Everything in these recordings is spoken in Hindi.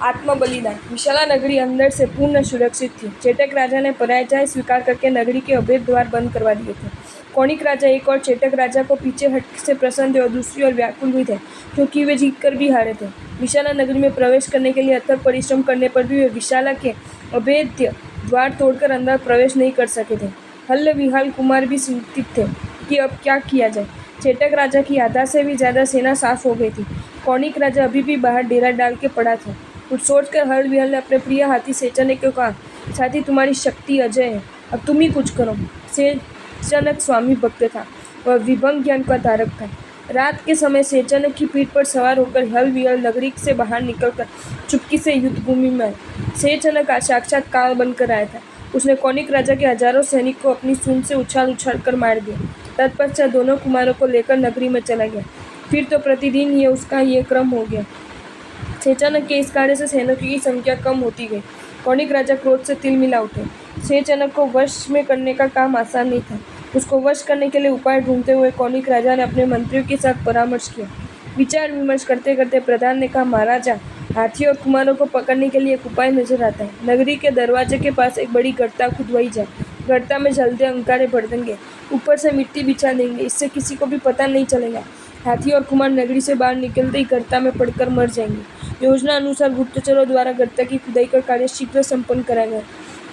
आत्मबलिदान। विशाला नगरी अंदर से पूर्ण सुरक्षित थी। चेटक राजा ने पराजय स्वीकार करके नगरी के अभेद द्वार बंद करवा दिए थे। कौणिक राजा एक और चेटक राजा को पीछे हट से प्रसन्न थे और दूसरी ओर व्याकुल भी थे, क्योंकि वे जीत कर भी हारे थे। विशाला नगरी में प्रवेश करने के लिए अथक परिश्रम करने पर भी वे विशाला के अभेद्य द्वार तोड़कर अंदर प्रवेश नहीं कर सके थे। हल्ल विहल कुमार भी चिंतित थे कि अब क्या किया जाए। चेटक राजा की आधा से भी ज्यादा सेना साफ हो गई थी। कौणिक राजा अभी भी बाहर डेरा डाल के पड़ा था। कुछ सोचकर हल विहल ने अपने प्रिय हाथी सेचनक को कहा, साथी तुम्हारी शक्ति अजय है, अब तुम ही कुछ करो। सेचनक स्वामी भक्त था, वह विभंग ज्ञान का तारक था। रात के समय सेचनक की पीठ पर सवार होकर हल विहल नगरी से बाहर निकलकर चुपकी से युद्ध भूमि में आया। सेचनक साक्षात काल बनकर आया था। उसने कौणिक राजा के हजारों सैनिक को अपनी सूंड से उछाल उछाल कर मार दिया। तत्पश्चात दोनों कुमारों को लेकर नगरी में चला गया। फिर तो प्रतिदिन उसका ये क्रम हो गया। सेचनक के इस कार्य से सैनिकों की संख्या कम होती गई। कौणिक राजा क्रोध से तिलमिला उठे। सेचनक को वश में करने का काम आसान नहीं था। उसको वश करने के लिए उपाय ढूंढते हुए कौणिक राजा ने अपने मंत्रियों के साथ परामर्श किया। विचार विमर्श करते करते प्रधान ने कहा, महाराजा, हाथी और कुमारों को पकड़ने के लिए एक उपाय नजर आता है। नगरी के दरवाजे के पास एक बड़ी गड्ढा खुदवाई जाए। गड्ढा में जलते अंगारे भर देंगे, ऊपर से मिट्टी बिछा देंगे, इससे किसी को भी पता नहीं चलेगा। हाथी और कुमार नगरी से बाहर निकलते ही गड्ढा में पड़कर मर जाएंगे। योजना अनुसार गुप्तचरों द्वारा गड्ढा की खुदाई का कार्य शीघ्र संपन्न कराया गया।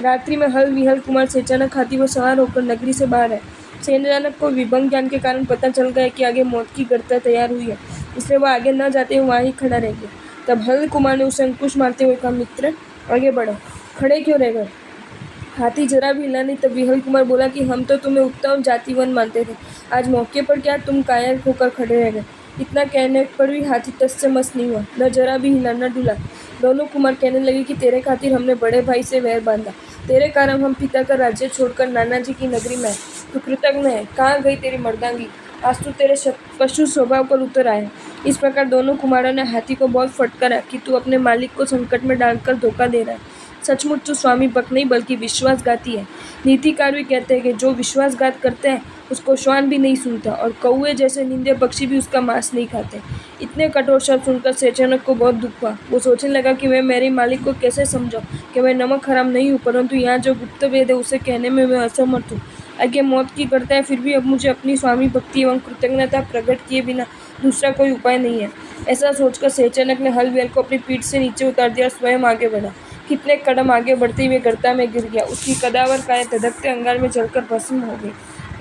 रात्रि में हल विहल कुमार सेचनक हाथी में सवार होकर नगरी से बाहर आए। सेचनक को विभंग ज्ञान के कारण पता चल गया कि आगे मौत की गड्ढा तैयार हुई है, इसलिए वह आगे न जाते हुए वहाँ ही खड़ा रह गया। तब हल कुमार ने उसे अंकुश मारते हुए कहा, मित्र, आगे बढ़ो, खड़े क्यों रह गए? हाथी जरा भी हिला नहीं। तब विहल कुमार बोला कि हम तो तुम्हें उत्तम जातिवन मानते थे, आज मौके पर क्या तुम कायर होकर खड़े रह गए। इतना कहने पर भी हाथी तस से मस नहीं हुआ, न जरा भी हिला न डुला। दोनों कुमार कहने लगे कि तेरे खातिर हमने बड़े भाई से वैर बांधा, तेरे कारण हम पिता का राज्य छोड़कर नाना जी की नगरी में आए। तू कृतज्ञ है, कहाँ गई तेरी मर्दांगी? आज तू तेरे पशु स्वभाव पर उतर आए। इस प्रकार दोनों कुमारों ने हाथी को बहुत फटकारा कि तू अपने मालिक को संकट में डालकर धोखा दे रहा है। सचमुच तो स्वामी भक्त नहीं बल्कि विश्वासघाती है। नीतिकार भी कहते हैं कि जो विश्वासघात करते हैं उसको श्वान भी नहीं सुनता और कौवे जैसे निंदे पक्षी भी उसका मांस नहीं खाते। इतने कठोर शब्द सुनकर सेचनक को बहुत दुख हुआ। वो सोचने लगा कि मैं मेरे मालिक को कैसे समझाऊं कि मैं नमक हराम नहीं हूँ, परंतु यहाँ जो गुप्त वेद है उसे कहने में मैं असमर्थ हूँ। आगे मौत की करता है, फिर भी अब मुझे अपनी स्वामी भक्ति एवं कृतज्ञता प्रकट किए बिना दूसरा कोई उपाय नहीं है। ऐसा सोचकर सेचनक ने हल विहल को अपनी पीठ से नीचे उतार दिया और स्वयं आगे बढ़ा। कितने कदम आगे बढ़ते हुए गड्ढा में गिर गया। उसकी कदावर काया धधकते अंगार में जलकर भस्म हो गई।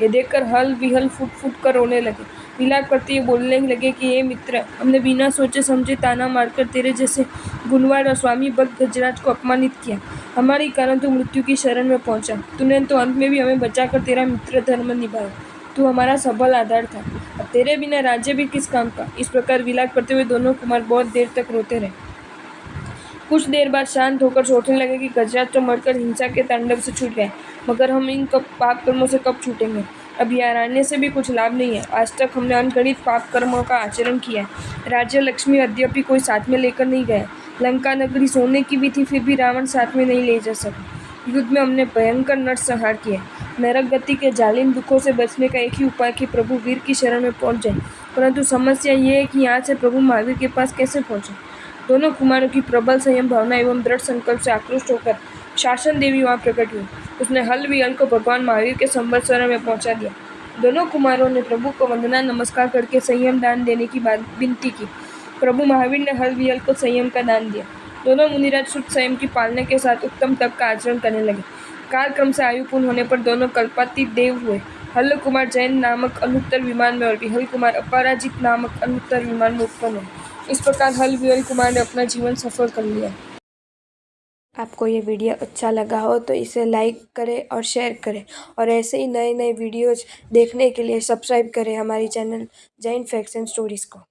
ये देखकर हल विहल फुट फुट कर रोने लगे। विलाप करते हुए बोलने लगे कि हे मित्र, हमने बिना सोचे समझे ताना मारकर तेरे जैसे गुणवान और स्वामी भक्त गजराज को अपमानित किया। हमारे कारण तू मृत्यु की शरण में पहुंचा। तूने तो अंत में भी हमें बचाकर तेरा मित्र धर्म निभाया। तू हमारा सबल आधार था। अब तेरे बिना राज्य भी किस काम का। इस प्रकार विलाप करते हुए दोनों कुमार बहुत देर तक रोते रहे। कुछ देर बाद शांत होकर सोचने लगे कि गजराज तो मरकर हिंसा के तांडव से छूट गए, मगर हम इन पाप कर्मों से कब छूटेंगे। अब यहाँ रहने से भी कुछ लाभ नहीं है। आज तक हमने अनगणित पाप कर्मों का आचरण किया है। राज्य लक्ष्मी यद्यपि कोई साथ में लेकर नहीं गया। लंका नगरी सोने की भी थी, फिर भी रावण साथ में नहीं ले जा सका। युद्ध में हमने भयंकर नरसंहार किया। नरक गति के जालिम दुखों से बचने का एक ही उपाय कि प्रभु वीर की शरण में पहुंच जाए, परंतु समस्या ये है कि यहाँ से प्रभु महावीर के पास कैसे पहुंचे। दोनों कुमारों की प्रबल संयम भावना एवं दृढ़ संकल्प से आक्रोश होकर शासन देवी वहां प्रकट हुई। उसने हल विहल को भगवान महावीर के संवत्सर में पहुंचा दिया। दोनों कुमारों ने प्रभु को वंदना नमस्कार करके संयम दान देने की विनती की। प्रभु महावीर ने हल विहल को संयम का दान दिया। दोनों मुनिराज शुद्ध संयम की पालना के साथ उत्तम तप का आचरण करने लगे। कालक्रम से आयु पूर्ण होने पर दोनों कल्पातीत देव हुए। हल कुमार जैन नामक अनुत्तर विमान में और विहल कुमार अपराजित नामक अनुत्तर विमान में उत्पन्न हुए। इस प्रकार हल विहल कुमार ने अपना जीवन सफल कर लिया। आपको ये वीडियो अच्छा लगा हो तो इसे लाइक करें और शेयर करें, और ऐसे ही नए नए वीडियोज़ देखने के लिए सब्सक्राइब करें हमारी channel Jain facts and stories को।